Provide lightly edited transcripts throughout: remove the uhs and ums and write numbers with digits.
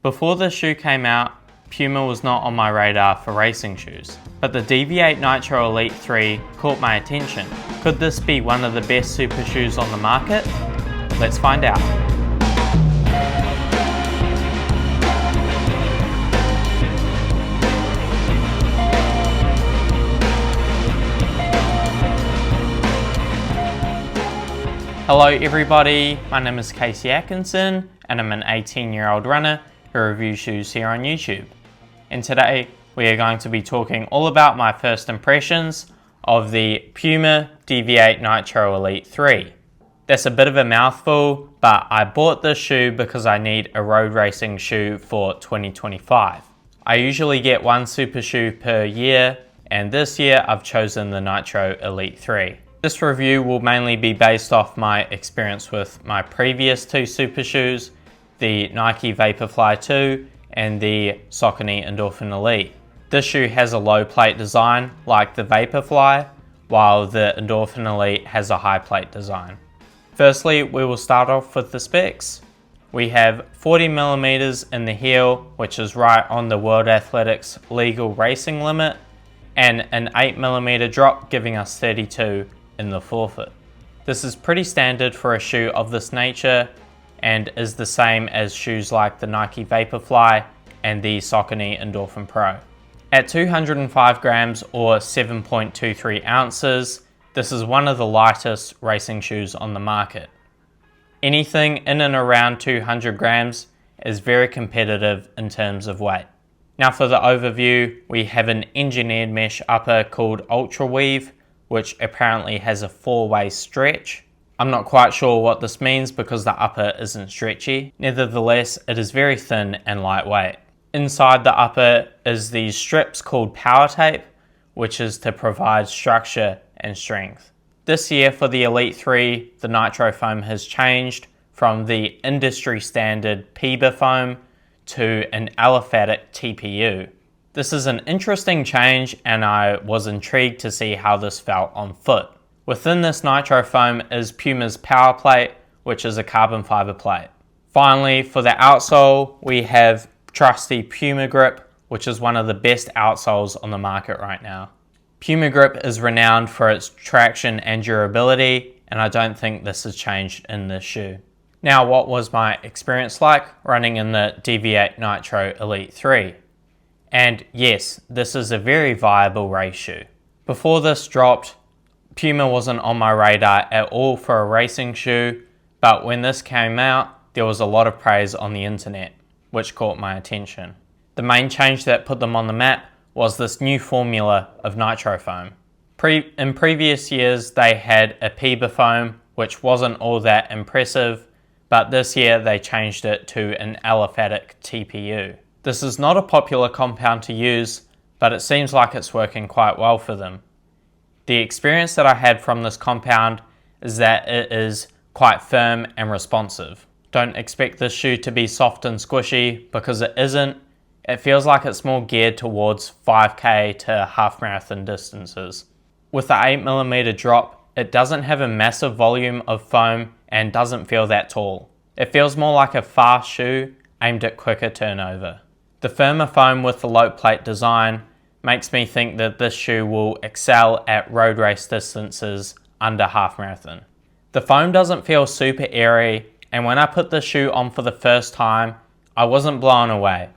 Before this shoe came out, Puma was not on my radar for racing shoes, but the Deviate Nitro Elite 3 caught my attention. Could this be one of the best super shoes on the market? Let's find out. Hello everybody, my name is Casey Atkinson and I'm an 18-year-old runner who reviews shoes here on YouTube. And today we are going to be talking all about my first impressions of the PUMA Deviate Nitro Elite 3. That's a bit of a mouthful, but I bought this shoe because I need a road racing shoe for 2025. I usually get one super shoe per year, and this year I've chosen the Nitro Elite 3. This review will mainly be based off my experience with my previous two super shoes, the Nike Vaporfly 2 and the Saucony Endorphin Elite. This shoe has a low plate design like the Vaporfly, while the Endorphin Elite has a high plate design. Firstly, we will start off with the specs. We have 40mm in the heel, which is right on the World Athletics legal racing limit, and an 8mm drop giving us 32 in the forefoot. This is pretty standard for a shoe of this nature and is the same as shoes like the Nike Vaporfly and the Saucony Endorphin Pro. At 205 grams or 7.23 ounces, this is one of the lightest racing shoes on the market. Anything in and around 200 grams is very competitive in terms of weight. Now for the overview, we have an engineered mesh upper called Ultra Weave, which apparently has a 4-way stretch. I'm not quite sure what this means because the upper isn't stretchy. Nevertheless, it is very thin and lightweight. Inside the upper is these strips called power tape, which is to provide structure and strength. This year for the Elite 3, the Nitro foam has changed from the industry standard PEBA foam to an aliphatic TPU. This is an interesting change and I was intrigued to see how this felt on foot. Within this Nitro foam is Puma's power plate, which is a carbon fiber plate. Finally, for the outsole, we have trusty Puma Grip, which is one of the best outsoles on the market right now. Puma Grip is renowned for its traction and durability, and I don't think this has changed in this shoe. Now, what was my experience like running in the Deviate Nitro Elite 3? And yes, this is a very viable race shoe. Before this dropped, Puma wasn't on my radar at all for a racing shoe, but when this came out, there was a lot of praise on the internet, which caught my attention. The main change that put them on the map was this new formula of Nitro foam. In previous years, they had a PEBA foam, which wasn't all that impressive, but this year they changed it to an aliphatic TPU. This is not a popular compound to use, but it seems like it's working quite well for them. The experience that I had from this compound is that it is quite firm and responsive. Don't expect this shoe to be soft and squishy because it isn't. It feels like it's more geared towards 5K to half marathon distances. With the 8mm drop, it doesn't have a massive volume of foam and doesn't feel that tall. It feels more like a fast shoe aimed at quicker turnover. The firmer foam with the low plate design makes me think that this shoe will excel at road race distances under half marathon. The foam doesn't feel super airy, and when I put this shoe on for the first time, I wasn't blown away.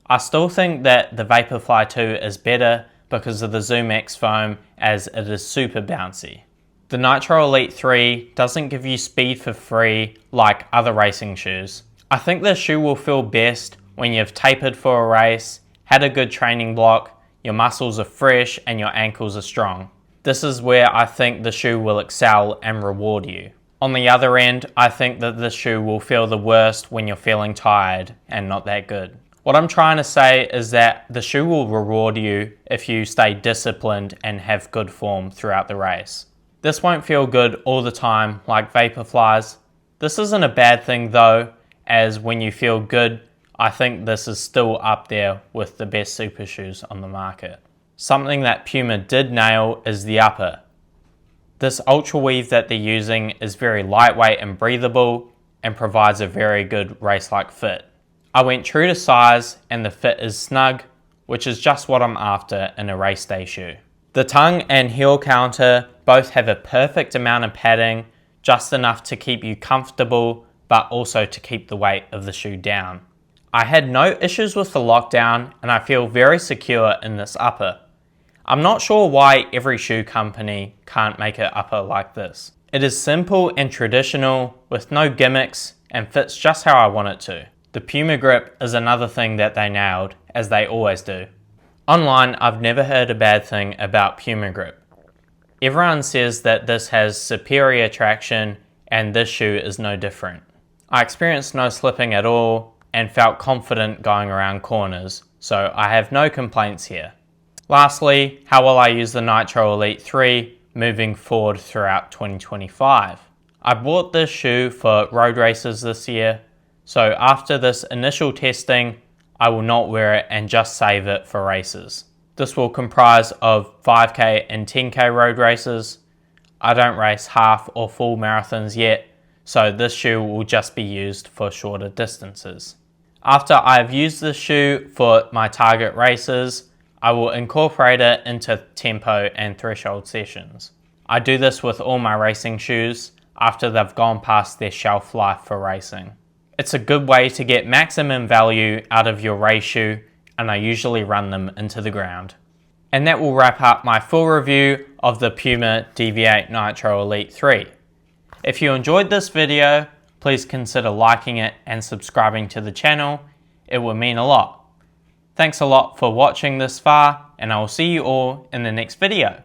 I still think that the Vaporfly 2 is better because of the Zoom X foam, as it is super bouncy. The Nitro Elite 3 doesn't give you speed for free like other racing shoes. I think this shoe will feel best when you've tapered for a race, had a good training block, your muscles are fresh and your ankles are strong. This is where I think the shoe will excel and reward you. On the other end, I think that this shoe will feel the worst when you're feeling tired and not that good. What I'm trying to say is that the shoe will reward you if you stay disciplined and have good form throughout the race. This won't feel good all the time like Vaporflies. This isn't a bad thing though, as when you feel good, I think this is still up there with the best super shoes on the market. Something that Puma did nail is the upper. This ultra weave that they're using is very lightweight and breathable and provides a very good race-like fit. I went true to size and the fit is snug, which is just what I'm after in a race day shoe. The tongue and heel counter both have a perfect amount of padding, just enough to keep you comfortable, but also to keep the weight of the shoe down. I had no issues with the lockdown and I feel very secure in this upper. I'm not sure why every shoe company can't make an upper like this. It is simple and traditional with no gimmicks and fits just how I want it to. The Puma grip is another thing that they nailed, as they always do. Online, I've never heard a bad thing about Puma grip. Everyone says that this has superior traction and this shoe is no different. I experienced no slipping at all and felt confident going around corners, so I have no complaints here. Lastly, how will I use the Nitro Elite 3 moving forward throughout 2025? I bought this shoe for road races this year, so after this initial testing, I will not wear it and just save it for races. This will comprise of 5k and 10k road races. I don't race half or full marathons yet, so this shoe will just be used for shorter distances. After I've used this shoe for my target races, I will incorporate it into tempo and threshold sessions. I do this with all my racing shoes after they've gone past their shelf life for racing. It's a good way to get maximum value out of your race shoe, and I usually run them into the ground. And that will wrap up my full review of the PUMA Deviate Nitro Elite 3. If you enjoyed this video, please consider liking it and subscribing to the channel. It would mean a lot. Thanks a lot for watching this far, and I will see you all in the next video.